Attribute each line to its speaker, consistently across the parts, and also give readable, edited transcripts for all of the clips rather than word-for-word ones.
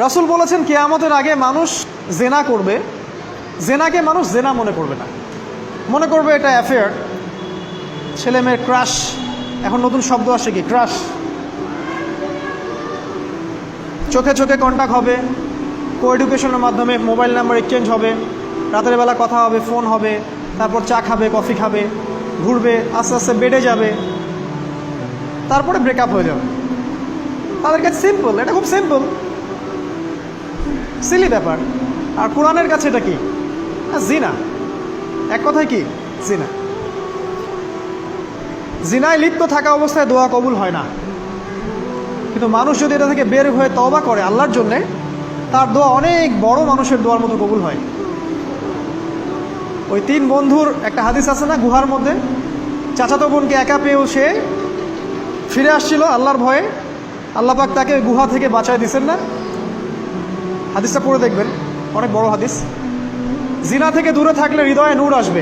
Speaker 1: রাসূল বলেছেন কিয়ামতের আগে মানুষ জেনা করবে, জেনাকে মানুষ জেনা মনে করবে না, মনে করবে এটা অ্যাফেয়ার, ছেলে মেয়ের ক্রাশ। এখন নতুন শব্দ আসে কি, ক্রাশ। চোখে চোখে কন্ট্যাক্ট হবে, কো এডুকেশনের মাধ্যমে মোবাইল নাম্বার এক্সচেঞ্জ হবে, রাতের বেলা কথা হবে, ফোন হবে, তারপর চা খাবে, কফি খাবে, ঘুরবে, আস্তে আস্তে বেড়ে যাবে, তারপরে ব্রেকআপ হয়ে যাবে। তাদের কাছে সিম্পল, এটা খুব সিম্পল, সিলি ব্যাপার। আর কোরআনের কাছে এটা কি, জিনা। এক কথায় কি, জিনা। জিনায় লিপ্ত থাকা অবস্থায় দোয়া কবুল হয় না, কিন্তু মানুষ যদি এটা থেকে বের হয়ে তওবা করে আল্লাহর জন্যে, তার দোয়া অনেক বড় মানুষের দোয়ার মতো কবুল হয়। ওই 3 বন্ধুর একটা হাদিস আছে না, গুহার মধ্যে চাচাতো বোনকে একা পেয়েও সে ফিরে আসছিল আল্লাহর ভয়ে, আল্লাহ পাক তাকে গুহা থেকে বাঁচায় দিচ্ছেন না? হাদিসটা পড়ে দেখবেন, অনেক বড় হাদিস। জিনা থেকে দূরে থাকলে হৃদয়ে নূর আসবে।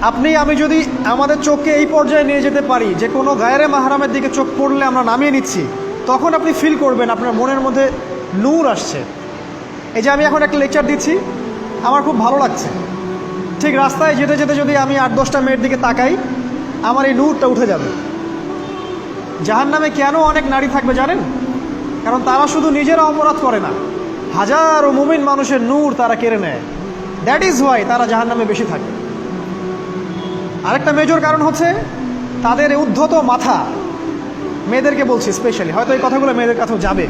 Speaker 1: আপনি আমি যদি আমাদের চোখকে এই পর্যায়ে নিয়ে যেতে পারি যে কোনো গায়রে মাহরামের দিকে চোখ পড়লে আমরা নামিয়ে নিচ্ছি, তখন আপনি ফিল করবেন আপনার মনের মধ্যে নূর আসছে। এই যে আমি এখন একটা লেকচার দিচ্ছি, আমার খুব ভালো লাগছে। ঠিক রাস্তায় যেতে যেতে যদি আমি 8-10টা মেয়ের দিকে তাকাই, আমার এই নূরটা উঠে যাবে। জাহান্নামে কেন অনেক নারী থাকবে জানেন? কারণ তারা শুধু নিজেরা অপরাধ করে না, হাজারো মুমিন মানুষের নূর তারা কেড়ে নেয়। দ্যাট ইজ ওয়াই তারা জাহান্নামে বেশি থাকে। আরেকটা মেজর কারণ হচ্ছে তাদের উদ্ধত মাথা। মেয়েদেরকে বলছি স্পেশালি, হয়তো এই কথাগুলো মেয়েদের কাছেও যাবে।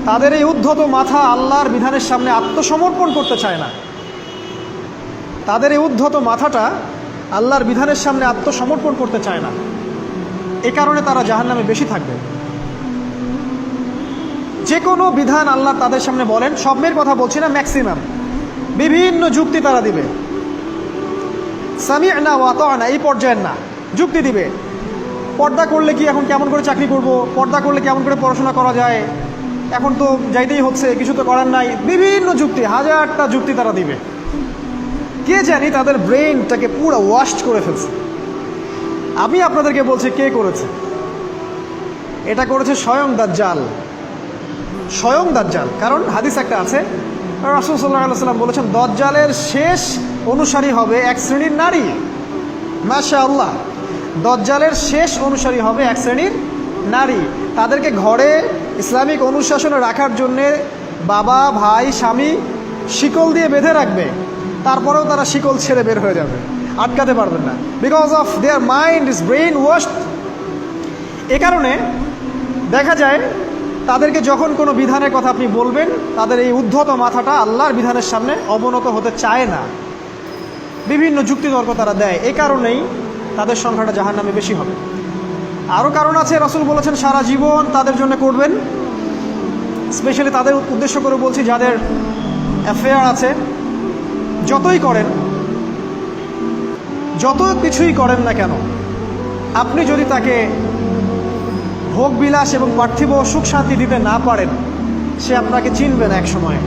Speaker 1: তাদের এই উদ্ধত মাথা আল্লাহর বিধানের সামনে আত্মসমর্পণ করতে চায় না। তাদের এই উদ্ধত মাথাটা আল্লাহর বিধানের সামনে আত্মসমর্পণ করতে চায় না, এ কারণে তারা জাহান্নামে বেশি থাকবে। যে কোনো বিধান আল্লাহ তাদের সামনে বলেন, সব মেয়ের কথা বলছি না, ম্যাক্সিমাম বিভিন্ন যুক্তি তারা দিবে। সামি'না ওয়া আতা'না এই পর্যায়ের না, যুক্তি দিবে। পর্দা করলে কি এখন কেমন করে চাকরি করব, পর্দা করলে কেমন করে পড়াশোনা করা যায়, এখন তো যাইতেই হচ্ছে, কিছু তো করার নাই, বিভিন্ন যুক্তি, হাজারটা যুক্তি তারা দিবে। কে জানি তাদের ব্রেইনটাকে পুরো ওয়াশড করে ফেলছে। আমি আপনাদেরকে বলছি কে করেছে, এটা করেছে স্বয়ং দাজ্জাল। স্বয়ং দাজ্জাল। কারণ হাদিস একটা আছে, রাসূল সাল্লাল্লাহু আলাইহি ওয়াসাল্লাম বলেছেন দাজ্জালের শেষ অনুসারী হবে এক শ্রেণীর নারী। মাশাআল্লাহ, দাজ্জালের শেষ অনুসারী হবে এক শ্রেণীর নারী। তাদেরকে ঘরে ইসলামিক অনুশাসনে রাখার জন্যে বাবা, ভাই, স্বামী শিকল দিয়ে বেঁধে রাখবে, তারপরেও তারা শিকল ছেড়ে বের হয়ে যাবে, আটকাতে পারবেন না। Because of their mind is brain washed. এ কারণে দেখা যায় তাদেরকে যখন কোনো বিধানের কথা আপনি বলবেন, তাদের এই উদ্ধত মাথাটা আল্লাহর বিধানের সামনে অবনত হতে চায় না, বিভিন্ন যুক্তিতর্ক তারা দেয়। এই কারণেই তাদের সংখ্যাটা জাহান্নামে বেশি হবে। আরও কারণ আছে, রাসূল বলেছেন সারা জীবন তাদের জন্য করবেন। স্পেশালি তাদের উদ্দেশ্য করে বলছি যাদের অ্যাফেয়ার আছে। যতই করেন, যত কিছুই করেন না কেন, আপনি যদি তাকে ভোগ বিলাস এবং পার্থিব সুখ শান্তি দিতে না পারেন, সে আপনাকে চিনবে না এক সময়।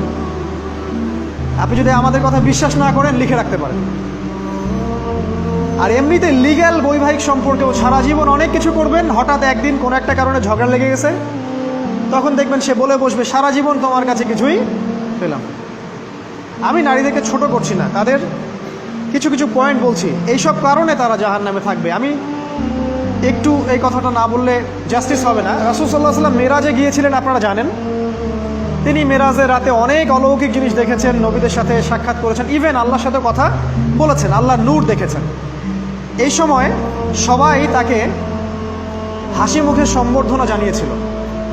Speaker 1: আপনি যদি আমাদের কথা বিশ্বাস না করেন, লিখে রাখতে পারেন। আর এমনিতে লিগ্যাল বৈবাহিক সম্পর্কেও সারা জীবন অনেক কিছু করবেন, হঠাৎ একদিন কোনো একটা কারণে ঝগড়া লেগে গেছে, তখন দেখবেন সে বলে বসবে সারা জীবন তোমার কাছে কিছুই পেলাম। আমি নারীদেরকে ছোট করছি না, তাদের কিছু কিছু পয়েন্ট বলছি, এইসব কারণে তারা জাহান্নামে থাকবে। আমি একটু এই কথাটা না বললে জাস্টিস হবে না। রাসূল সাল্লাল্লাহু আলাইহি ওয়াসাল্লাম মেরাজে গিয়েছিলেন, আপনারা জানেন। তিনি মেরাজের রাতে অনেক অলৌকিক জিনিস দেখেছেন, নবীদের সাথে সাক্ষাৎ করেছেন, ইভেন আল্লাহর সাথে কথা বলেছেন, আল্লাহর নূর দেখেছেন। এই সময় সবাই তাকে হাসি মুখে সম্বর্ধনা জানিয়েছিল।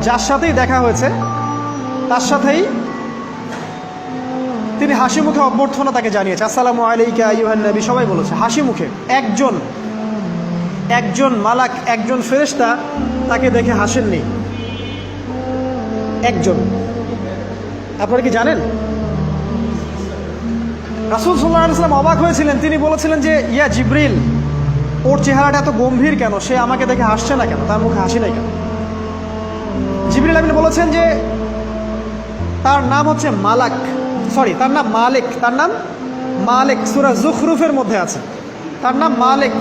Speaker 1: যার সাথেই দেখা হয়েছে তার সাথেই তিনি হাসি মুখে অভ্যর্থনা তাকে জানিয়েছে, আসসালামু আলাইকা আইয়ুহান নবী, সবাই বলেছে হাসি মুখে। একজন মালাক, একজন ফেরেশতা তাকে দেখে হাসেননি, একজন। আপনারা কি জানেন? রাসূল সাল্লাল্লাহু আলাইহি ওয়াসাল্লাম অবাক হয়েছিলেন। তিনি বলেছিলেন যে ইয়া জিবরিল, ওর চেহারাটা এত গম্ভীর কেন, সে আমাকে দেখে হাসছে না কেন, তার মুখে হাসি নাই কেন? জিবরিল আমিন বলেছেন যে তার নাম হচ্ছে মালাক, সরি তার নাম মালিক, তার নাম মালিক, সূরা যুখরুফের মধ্যে আছে, তার নাম মালিক।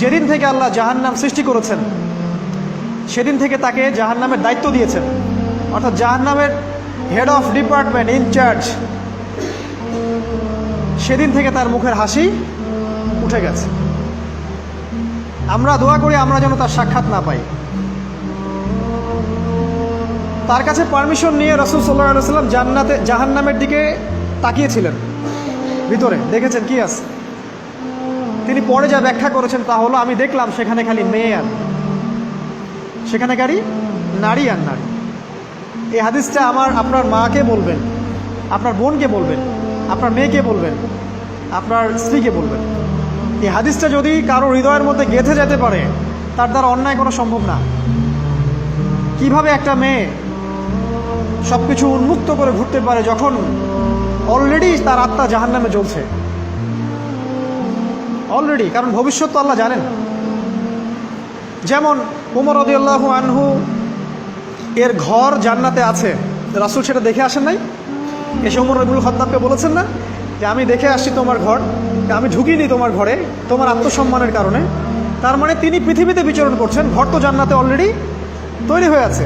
Speaker 1: যেদিন থেকে আল্লাহ জাহান্নাম সৃষ্টি করেছেন, সেদিন থেকে তাকে জাহান্নামের দায়িত্ব দিয়েছেন। অর্থাৎ জাহান্নামের হেড অফ ডিপার্টমেন্ট ইনচার্জ, সেদিন থেকে তার মুখের হাসি উঠে গেছে। আমরা দোয়া করি আমরা যেন তার সাক্ষাৎ না পাই। তার কাছে পারমিশন নিয়ে রাসূল সাল্লাল্লাহু আলাইহি ওয়াসাল্লাম জাহান্নামের দিকে তাকিয়েছিলেন, ভিতরে দেখেছেন কি আছে। তিনি পরে যা ব্যাখ্যা করেছেন তা হলো, আমি দেখলাম সেখানে খালি মেয়ে আর সেখানে গাড়ি নারী আর নারী। এই হাদিসটা আপনার মাকে বলবেন, আপনার বোনকে বলবেন, আপনার মেয়েকে বলবেন, আপনার স্ত্রীকে বলবেন। এই হাদিসটা যদি কারো হৃদয়ের মধ্যে গেঁথে যেতে পারে, তার দ্বারা অন্যায় করা সম্ভব না। কিভাবে একটা মেয়ে সব কিছু উন্মুক্ত করে ঘুরতে পারে যখন অলরেডি তার আত্মা জাহান্নামে জ্বলছে অলরেডি, কারণ ভবিষ্যৎ তো আল্লাহ জানেন। যেমন ওমর রাদিয়াল্লাহু আনহু এর ঘর জান্নাতে আছে, রাসূল সেটা দেখে আসেন নাই? এসে ওমর ইবনুল খাত্তাবকে বলেছেন না যে আমি দেখে আসছি তোমার ঘর, আমি ঢুকিনি তোমার ঘরে তোমার আত্মসম্মানের কারণে। তার মানে তিনি পৃথিবীতে বিচরণ করছেন, ঘর তো জান্নাতে অলরেডি তৈরি হয়ে আছে।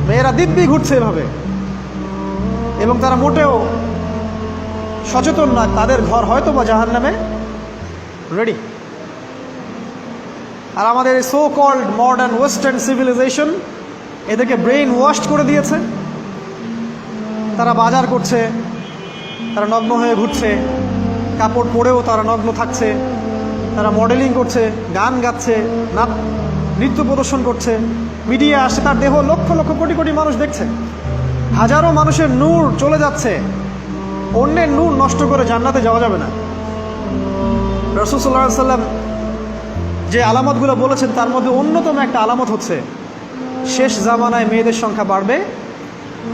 Speaker 1: মেয়েরা দিব্যি ঘুরছে এভাবে, এবং তারা মোটেও সচেতন না তাদের ঘর হয়তো বা জাহান্নামে রেডি। আর আমাদের so called modern western civilisation এদেরকে ব্রেইন ওয়াশড করে দিয়েছে। তারা বাজার করছে, তারা নগ্ন হয়ে ঘুরছে, কাপড় পরেও তারা নগ্ন থাকছে, তারা মডেলিং করছে, গান গাচ্ছে, নৃত্য প্রদর্শন করছে, মিডিয়া আসছে, তার দেহ লক্ষ লক্ষ কোটি কোটি মানুষ দেখছে। হাজারো মানুষের নূর চলে যাচ্ছে, অন্যের নূর নষ্ট করে জান্নাতে যাওয়া যাবে না। রাসূল সাল্লাল্লাহু আলাইহি ওয়াসাল্লাম যে আলামতগুলো বলেছেন তার মধ্যে অন্যতম একটা আলামত হচ্ছে শেষ জামানায় মেয়েদের সংখ্যা বাড়বে,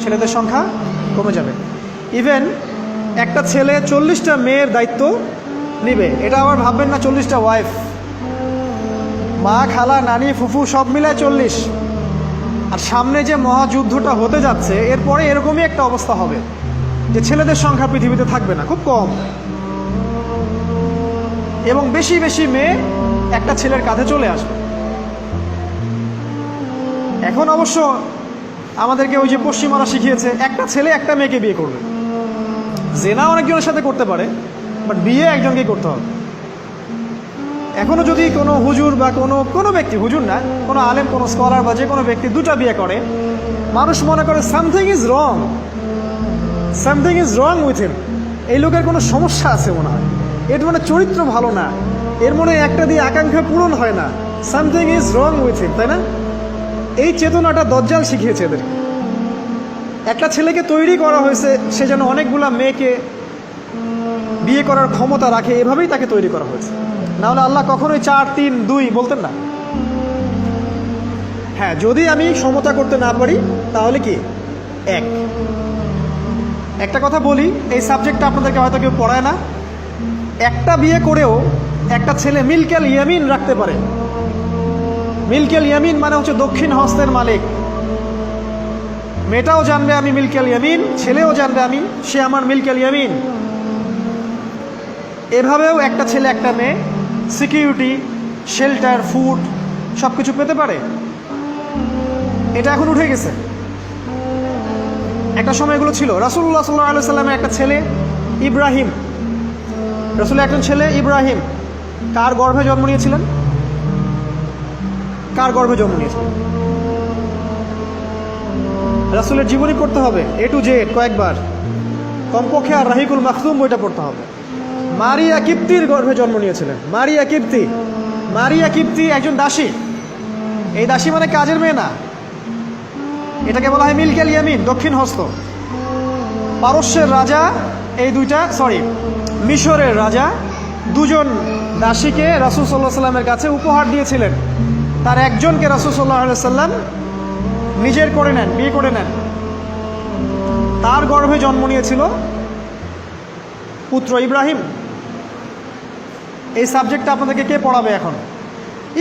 Speaker 1: ছেলেদের সংখ্যা কমে যাবে। ইভেন একটা ছেলে 40টা মেয়ের দায়িত্ব নিবে। এটা আবার ভাববেন না 40টা ওয়াইফ, মা, খালা, নানি, ফুফু সব মিলায় 40। আর সামনে যে মহাযুদ্ধটা হতে যাচ্ছে এরপরে এরকমই একটা অবস্থা হবে যে ছেলেদের সংখ্যা পৃথিবীতে থাকবে না, খুব কম, এবং বেশি বেশি মেয়ে একটা ছেলের কাঁধে চলে আসবে। এখন অবশ্য আমাদেরকে ওই যে পশ্চিমারা শিখিয়েছে একটা ছেলে একটা মেয়েকে বিয়ে করবে। জেনা অনেকজনের সাথে করতে পারে, বাট বিয়ে একজনকেই করতে হবে। এখনো যদি কোনো হুজুর বা কোনো ব্যক্তি, হুজুর না, কোনো আলেম, কোনো স্কলার বা যে কোনো ব্যক্তি দুটা বিয়ে করে, মানুষ মনে করে something is wrong, something is wrong with him. এই লোকের কোনো সমস্যা আছে মনে হয়, এর মানে চরিত্র ভালো না, এর মনে একটা দিয়ে আকাঙ্ক্ষা পূরণ হয় না, something is wrong with him, তাই না? এই চেতনাটা দজ্জাল শিখিয়েছে এদের। একটা ছেলেকে তৈরি করা হয়েছে সে যেন অনেকগুলা মেয়েকে বিয়ে করার ক্ষমতা রাখে, এভাবেই তাকে তৈরি করা হয়েছে। নাহলে আল্লাহ কখনোই 4, 3, 2 বলতেন না। হ্যাঁ, যদি আমি সমতা করতে না পারি তাহলে কি একটা কথা বলি, এই সাবজেক্টটা আপনাদেরকে হয়তো কেউ পড়ায় না। একটা বিয়ে করেও একটা ছেলে মিল্কেল ইয়ামিন রাখতে পারে। মিল্কেল ইয়ামিন মানে হচ্ছে দক্ষিণ হস্তের মালিক। মেয়েটাও জানবে আমি মিল্কেল ইয়ামিন, ছেলেও জানবে সে আমার মিল্কেল ইয়ামিন। এভাবেও একটা ছেলে একটা মেয়ে সিকিউরিটি, শেল্টার, ফুড সব কিছু পেতে পারে। এটা এখন উঠে গেছে, একটা সময় এগুলো ছিল। রাসূলুল্লাহ সাল্লাল্লাহু আলাইহি ওয়াসাল্লামের একটা ছেলে ইব্রাহিম, রাসূলের একজন ছেলে ইব্রাহিম কার গর্ভে জন্ম নিয়েছিলেন? কার গর্ভে জন্ম নিয়েছিলেন? রাসূলের জীবনী পড়তে হবে A to Z কয়েকবার, কমপক্ষে। আর রাহিকুল মাখতুম বইটা পড়তে হবে। মারিয়া কিপ্তির গর্ভে জন্ম নিয়েছিলেন। মারিয়া কিপ্তি একজন দাসী। এই দাসী মানে কাজের মেয়ে না, এটাকে বলা হয় মিল্কেল ইয়ামিন, দক্ষিণ হস্ত। পারস্যের রাজা মিশরের রাজা দুজন দাসীকে রাসূল সাল্লাল্লাহু আলাইহি সাল্লামের কাছে উপহার দিয়েছিলেন। তার একজনকে রাসূল সাল্লাল্লাহু আলাইহি সাল্লাম নিজের করে নেন, বিয়ে করে নেন। তার গর্ভে জন্ম নিয়েছিল পুত্র ইব্রাহিম। এই সাবজেক্টটা আপনাদেরকে কে পড়াবে এখন?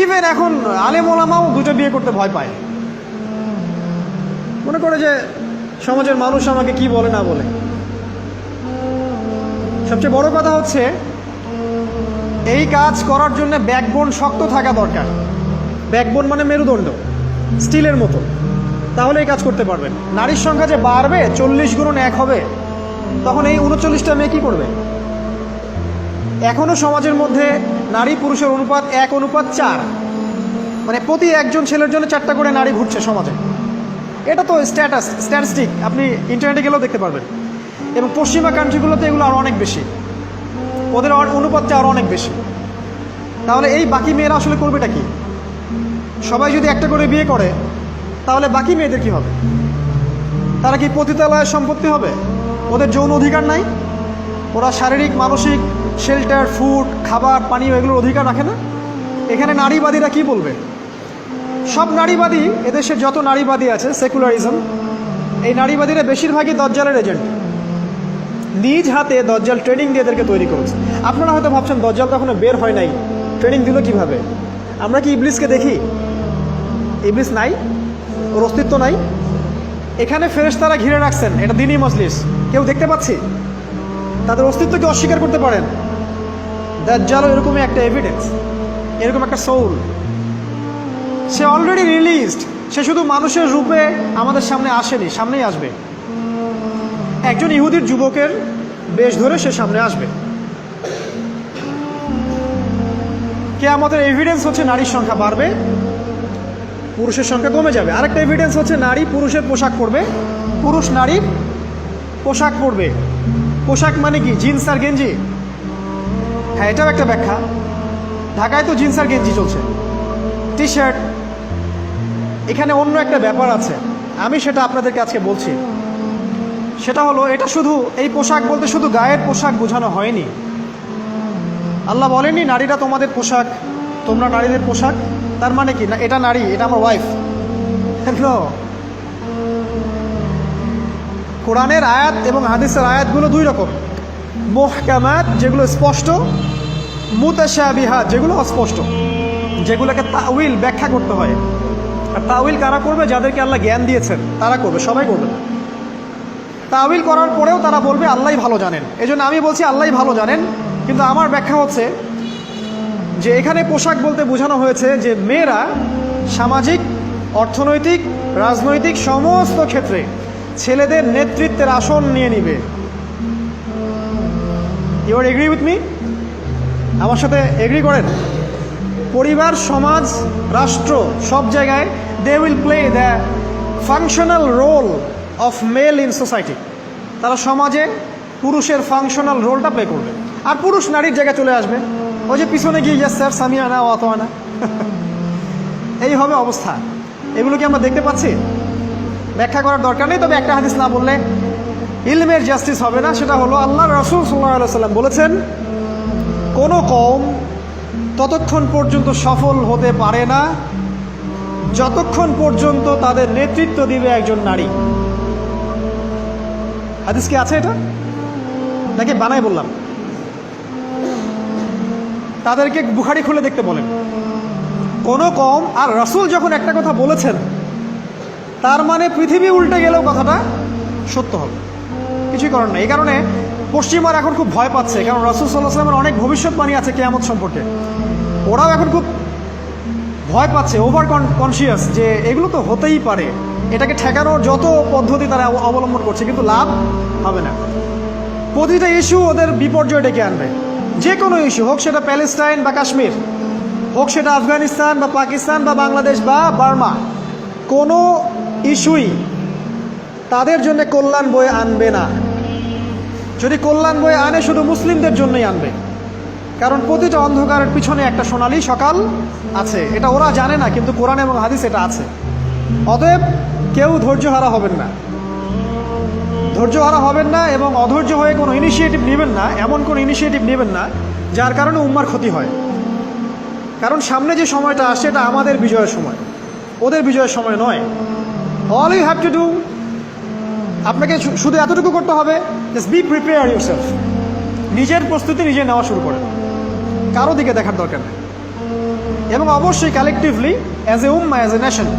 Speaker 1: ইভেন এখন আলেম ওলামাও দুটো বিয়ে করতে ভয় পায়, মনে করে যে সমাজের মানুষ আমাকে কি বলে না বলে। সবচেয়ে বড় কথা হচ্ছে এই কাজ করার জন্য ব্যাকবোন শক্ত থাকা দরকার। ব্যাকবোন মানে মেরুদণ্ড, স্টিলের মতো। তাহলে এই কাজ করতে পারবেন। নারীর সংখ্যা যে বাড়বে 40 গুণন 1 হবে, তখন এই 39টা মেয়ে কী করবে? এখনও সমাজের মধ্যে নারী পুরুষের অনুপাত 1:4, মানে প্রতি একজন ছেলের জন্য 4টা করে নারী ঘুরছে সমাজে। এটা তো স্ট্যাটিস্টিক, আপনি ইন্টারনেটে গেলেও দেখতে পারবেন। এবং পশ্চিমা কান্ট্রিগুলোতে এগুলো আরও অনেক বেশি, ওদের অনুপাতটা আরও অনেক বেশি। তাহলে এই বাকি মেয়েরা আসলে করবেটা কি? সবাই যদি একটা করে বিয়ে করে, তাহলে বাকি মেয়েদের কি হবে? তারা কি পতিতালয়ের সম্পত্তি হবে? ওদের যৌন অধিকার নাই? ওরা শারীরিক, মানসিক, শেল্টার, ফুড, খাবার, পানীয় এগুলোর অধিকার রাখে না? এখানে নারীবাদীরা কি বলবে? সব নারীবাদী, এদেশের যত নারীবাদী আছে, সেকুলারিজম, এই নারীবাদীরা বেশিরভাগই দজ্জালের এজেন্ট। নিজ হাতে দজ্জাল ট্রেনিং দিয়ে এদেরকে তৈরি করেছে। আপনারা হয়তো ভাবছেন দজ্জাল তো এখনো বের হয় নাই, ট্রেনিং দিল কিভাবে? আমরা কি ইবলিসকে দেখি? ইবলিস নাই, ওর অস্তিত্ব নাই। এখানে ফেরেশতারা ঘিরে রাখছেন, এটা দ্বীনি মজলিস, কেউ দেখতে পাচ্ছি? তাদের অস্তিত্বকে অস্বীকার করতে পারেন? দাজ্জালও এরকমই একটা এভিডেন্স, এরকম একটা সোল। সে অলরেডি রিলিজড, সে শুধু মানুষের রূপে আমাদের সামনে আসেনি, সামনেই আসবে। একজন ইহুদির যুবকের বেশ ধরে সে সামনে আসবে। কিয়ামতের এভিডেন্স হচ্ছে নারীর সংখ্যা বাড়বে, পুরুষের সংখ্যা কমে যাবে। আরেকটা এভিডেন্স হচ্ছে নারী পুরুষের পোশাক পরবে, পুরুষ নারীর পোশাক পরবে। পোশাক মানে কি? জিন্স আর গেঞ্জি? হ্যাঁ, এটাও একটা ব্যাখ্যা। ঢাকায় তো জিন্স আর গেঞ্জি চলছে, টি শার্ট। এখানে অন্য একটা ব্যাপার আছে, আমি সেটা আপনাদেরকে আজকে বলছি। সেটা হলো, এটা শুধু এই পোশাক বলতে শুধু গায়ের পোশাক বোঝানো হয়নি। আল্লাহ বলেনি নারীরা তোমাদের পোশাক, তোমরা নারীদের পোশাক। তার মানে কি? না এটা নারী, এটা আমার ওয়াইফ। কোরআনের আয়াত এবং হাদিসের আয়াতগুলো দুই রকম। মুহকামাত, যেগুলো স্পষ্ট, মুতাশাবিহাত, যেগুলো অস্পষ্ট, যেগুলোকে তাউইল, ব্যাখ্যা করতে হয়। আর তাউইল কারা করবে? যাদেরকে আল্লাহ জ্ঞান দিয়েছেন তারা করবে, সবাই করবে না। তাউইল করার পরেও তারা বলবে আল্লাহই ভালো জানেন। এজন্য আমি বলছি আল্লাহই ভালো জানেন, কিন্তু আমার ব্যাখ্যা হচ্ছে যে এখানে পোশাক বলতে বোঝানো হয়েছে যে মেয়েরা সামাজিক, অর্থনৈতিক, রাজনৈতিক সমস্ত ক্ষেত্রে ছেলেদের নেতৃত্বের আসন নিয়ে নিবে। You are agree with me? আমার সাথে এগ্রি করেন? পরিবার, সমাজ, রাষ্ট্র, সব জায়গায় they will play the functional role of male in society. তারা সমাজে পুরুষের ফাংশনাল রোলটা প্লে করবে, আর পুরুষ নারীর জায়গায় চলে আসবে। ওই যে পিছনে গিয়ে ইয়েস স্যার, সামিয়ানা, ওয়াতানা, এই হবে অবস্থা। এগুলো কি আমরা দেখতে পাচ্ছি? ব্যাখ্যা করার দরকার নেই। তবে একটা হাদিস না বললে ইলমের জাস্টিস হবে না। সেটা হলো আল্লাহ রাসূল সাল্লাল্লাহু আলাইহি সাল্লাম বলেছেন, কোনো কওম ততক্ষণ পর্যন্ত সফল হতে পারে না যতক্ষণ পর্যন্ত তাদের নেতৃত্ব দিবে একজন নারী। হাদিস কি আছে এটা, নাকি বানাই বললাম? তাদেরকে বুখারী খুলে দেখতে বলেন। কোনো কওম, আর রাসূল যখন একটা কথা বলেছেন তার মানে পৃথিবী উল্টে গেলেও কথাটা সত্য হবে, কিছুই করার নেই। এই কারণে পশ্চিমার এখন খুব ভয় পাচ্ছে, কারণ রাসূল সাল্লাল্লাহু আলাইহি ওয়াসাল্লামের অনেক ভবিষ্যৎবাণী আছে কিয়ামত সম্পর্কে। ওরাও এখন খুব ভয় পাচ্ছে, ওভার কনসিয়াস, যে এগুলো তো হতেই পারে। এটাকে ঠেকানোর যত পদ্ধতি তারা অবলম্বন করছে, কিন্তু লাভ হবে না। প্রতিটা ইস্যু ওদের বিপর্যয় ডেকে আনবে। যে কোনো ইস্যু হোক, সেটা প্যালেস্টাইন বা কাশ্মীর হোক, সেটা আফগানিস্তান বা পাকিস্তান বা বাংলাদেশ বা বার্মা, কোনো ইস্যুই তাদের জন্য কল্যাণ বয়ে আনবে না। যদি কল্যাণ বয়ে আনে, শুধু মুসলিমদের জন্যই আনবে। কারণ প্রতিটা অন্ধকারের পিছনে একটা সোনালী সকাল আছে। এটা ওরা জানে না, কিন্তু কোরআন এবং হাদিস এটা আছে। অতএব কেউ ধৈর্যহারা হবেন না, ধৈর্যহারা হবেন না, এবং অধৈর্য হয়ে কোনো ইনিশিয়েটিভ নেবেন না। এমন কোনো ইনিশিয়েটিভ নেবেন না যার কারণে উম্মার ক্ষতি হয়। কারণ সামনে যে সময়টা আসে, এটা আমাদের বিজয়ের সময়, ওদের বিজয়ের সময় নয়। All you have to do, আপনাকে শুধু এতটুকু করতে হবে, জাস্ট বি প্রিপেয়ার ইউরসেলফ। নিজের প্রস্তুতি নিজে নেওয়া শুরু করেন, কারো দিকে দেখার দরকার নেই। এবং অবশ্যই collectively, as a Umma, as a nation,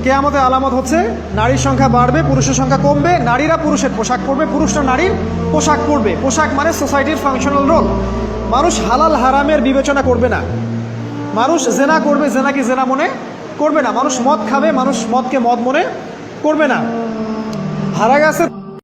Speaker 1: কিয়ামতের আলামত হচ্ছে নারীর সংখ্যা বাড়বে, পুরুষের সংখ্যা কমবে। নারীরা পুরুষের পোশাক পরবে, পুরুষরা নারীর পোশাক পরবে। পোশাক মানে সোসাইটির ফাংশনাল রোল। মানুষ হালাল হারামের বিবেচনা করবে না। মানুষ জেনা করবে, জেনাকে জেনা মনে করবে না। মানুষ মদ খাবে, মানুষ মদকে মদ মনে করবে না। হারা গেছে